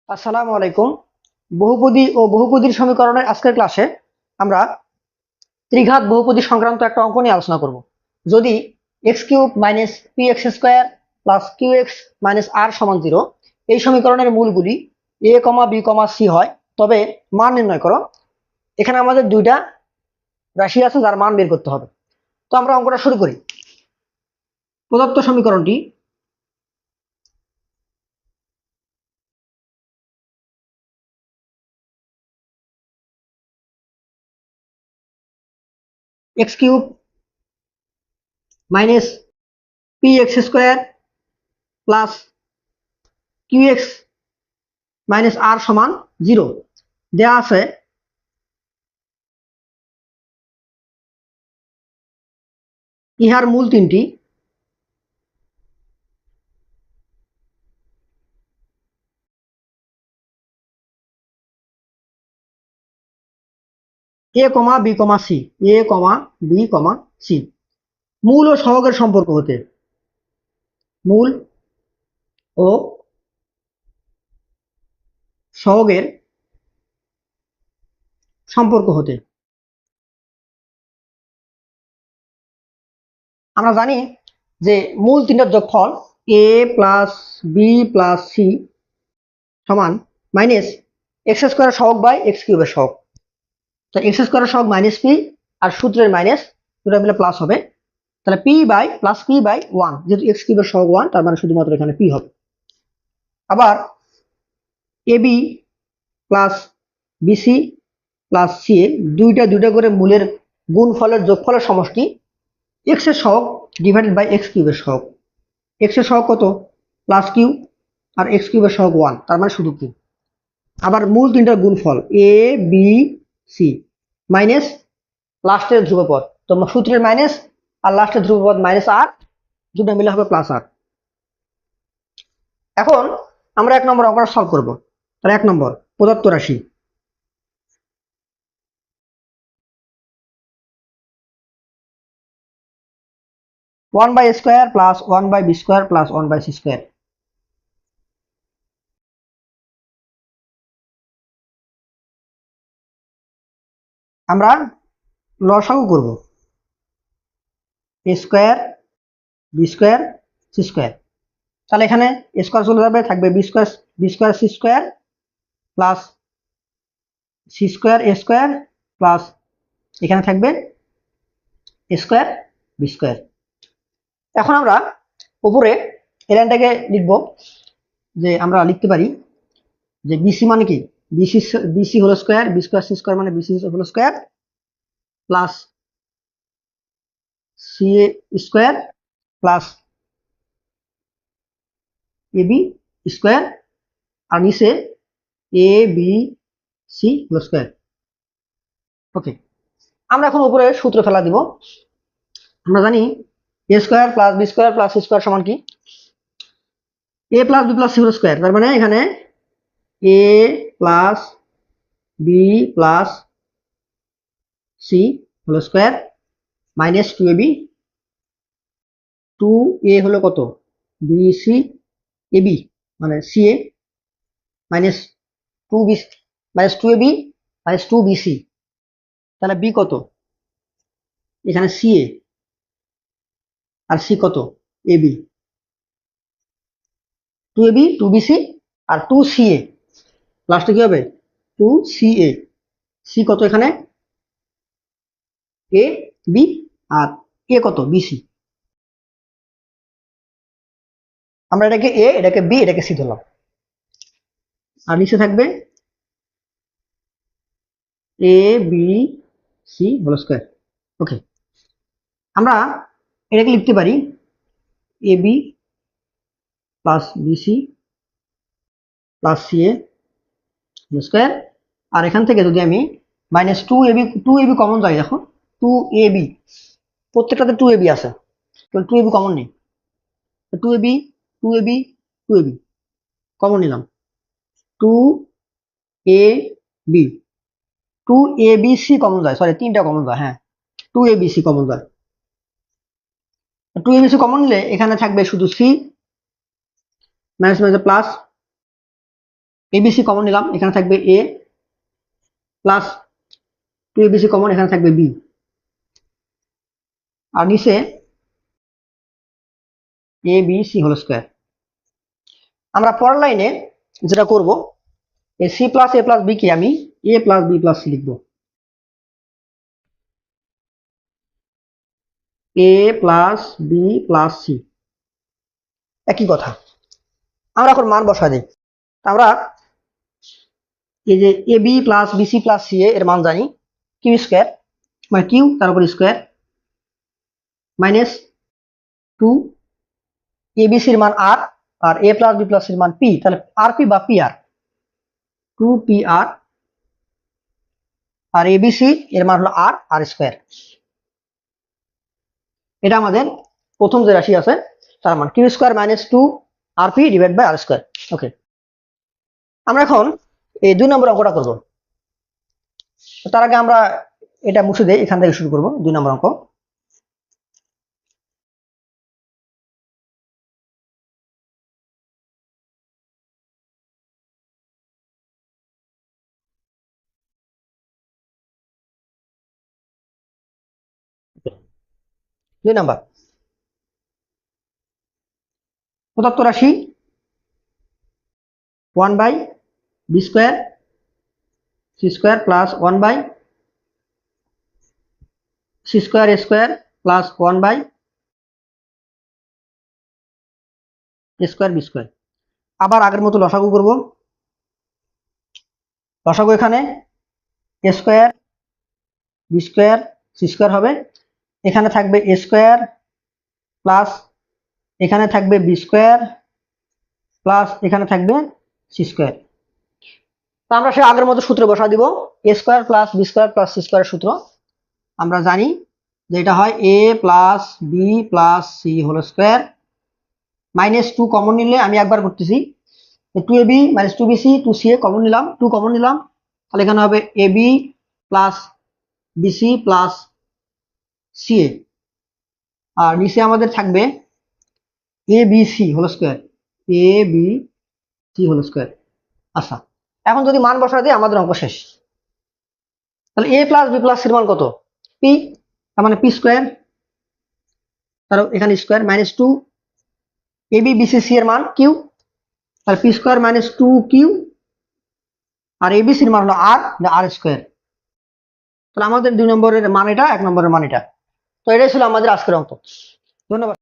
আসসালামু আলাইকুম। বহুপদী ও বহুপদীর সমীকরণের আজকের ক্লাসে আমরা ত্রিঘাত বহুপদী সংক্রান্ত একটা অঙ্ক নিয়ে আলোচনা করব। যদি x cube minus p x square plus q x minus r সমান 0 এই সমীকরণের মূলগুলি এ কমা বি কমা সি হয়, তবে মান নির্ণয় করো। এখানে আমাদের দুইটা রাশি আছে যার মান বের করতে হবে। তো আমরা অঙ্কটা শুরু করি। প্রদত্ত সমীকরণটি x cube minus p x square plus q x minus r সমান 0 দেওয়া আছে। ইহার মূল তিনটি: a comma b comma c, a comma b comma c. মূল ও সহগের সম্পর্ক হতে, মূল ও সহগের সম্পর্ক হতে আমরা জানি যে মূল তিনটার যোগফল এ প্লাস বি প্লাস সি সমান মাইনাস এক্স স্কোয়ারের সহগ বাই এক্স কিউবের সহগ। তো এক্স স্কোয়ারের সহগ মাইনাস পি, আর সূত্রের মাইনাস দুটো মিলে প্লাস হবে। তাহলে p by plus p by 1, যেহেতু এক্স কিউবের সহগ 1, তার মানে শুধুমাত্র এখানে পি হবে। আবার a b plus bc plus c a দুইটা করে মূলের গুণফলের যোগফলের সমষ্টি এক্স এর সহগ ডিভাইডেড বাই এক্স কিউবের সহগ। এক্স এর সহগ কত? প্লাস কিউ, আর এক্স কিউবের সহগ 1, তার মানে শুধু কিউ। আবার মূল তিনটার গুণফল এ বি সি মাইনাস লাস্টের ধ্রুবপদ, তো সূত্রের মাইনাস আর লাস্টের ধ্রুবপদ মাইনাস আর, দুটো মিলে হবে প্লাস আর। এখন আমরা 1 নম্বর অঙ্কটা সলভ করব। তাহলে 1 নম্বর প্রদত্ত রাশি one by square plus one by b square plus one by c square. আমরা লসাগু করব a square b square c square. তাহলে এখানে স্কোয়ার চলে যাবে, থাকবে b square c square plus c square a square plus এখানে থাকবে এ স্কোয়ার বি স্কোয়ার। এখন আমরা উপরে এই লাইনটাকে লিখব, যে আমরা লিখতে পারি যে বিসি মানে কি, bc whole square, b square c square মানে bc whole square plus c a square plus a b square, আর নিচে a b c whole square. Okay, আমরা এখন উপরে সূত্র ফেলা দিব। আমরা জানি a square plus b square plus c square সমান কি, a plus b plus c whole square. তার মানে এখানে a plus b plus c whole square minus 2ab, 2a হলো কত, বিসি এবি মানে c a minus 2b minus 2ab minus 2bc। তাহলে b কত, এখানে সি এ, আর সি কত, এবি। 2ab 2bc আর 2ca, লাস্টে কি হবে 2ca। সি কত এখানে এ বি, আর এ কত বিসি। আমরা এটাকে এ, এটাকে বি, এটাকে সি ধরলাম, আর নিচে থাকবে a b c whole square. Okay, আমরা এটাকে লিখতে পারি a b plus bc plus c a whole square. আর এখান থেকে যদি আমি মাইনাস 2ab কমন যাই, দেখো 2ab, প্রত্যেকটাতে 2ab আছে, তো 2ab কমন নেই। 2ab 2ab 2ab কমন নিলাম, 2ab 2abc কমন যায়, সরি তিনটা কমন যায়, হ্যাঁ 2abc কমন যায়। 2abc কমন নিলে এখানে থাকবে শুধু c, minus minus plus abc common নিলাম, এখানে থাকবে এ প্লাস 2abc কমন, এখানে থাকবে বি, আর নিচে a b c whole square. আমরা পরের লাইনে যেটা করব, এই সি প্লাস এ প্লাস বি কে আমি এ প্লাস বি প্লাস সি লিখবো। এ প্লাস বি প্লাস সি, একই কথা। আমরা এখন মান বসা দিই। আমরা এই যে a b plus bc plus c এর মান জানি কিউ স্কোয়ার, মানে কিউ তার উপর স্কোয়ার মাইনাস 2 এবিসির মান আর, আর এ প্লাস বি প্লাস সির মান পি, তাহলে আর পি বা পি আর 2 পি আর, আর এবিসি এর মান হলো আর আর স্কোয়ার। এটা আমাদের প্রথম যে রাশি আছে তার মান q square minus 2 r p divide by r square. Okay, আমরা এখন এই 2 নম্বর অঙ্কটা করব। তার আগে আমরা এটা মুছে দেই, এখান থেকে শুরু করব 2 নম্বর অঙ্ক। দুই নাম্বার প্রদত্ত রাশি 1 by b square c square plus 1 by c square a square plus 1 by a square b square. আবার আগের মতো লসাগু করব। লসাগু এখানে a square b square c square হবে, এখানে থাকবে এ স্কোয়ার প্লাস এখানে থাকবে বি স্কোয়ার প্লাস এখানে থাকবে সি স্কোয়ার। তো আমরা সে আগের মতো সূত্রে বসা দিব, a square plus b square plus c স্কোয়ারের সূত্র আমরা জানি যে এটা হয় a plus b plus c whole square minus 2 common নিলে, আমি একবার করতেছি, 2ab minus 2bc 2ca common নিলাম, 2 কমন নিলাম, তাহলে এখানে হবে ab plus bc plus ca, আর নিচে আমাদের থাকবে a b c whole square, a b c whole square. আচ্ছা, এখন যদি মান বসা দিই আমাদের অঙ্ক শেষ। তাহলে এ প্লাস বি প্লাস সির মান কত? পি, তার মানে পি স্কোয়ার, তার এখানে square minus 2 A B BC C এর মান কিউ, তাহলে পি স্কোয়ার মাইনাস 2 কিউ, আর এবিসির মান হলো আর আর স্কোয়ার। তাহলে আমাদের 2 নম্বরের মান এটা, 1 নম্বরের মান এটা। তো এটাই ছিল আমাদের আজকের অঙ্ক। ধন্যবাদ।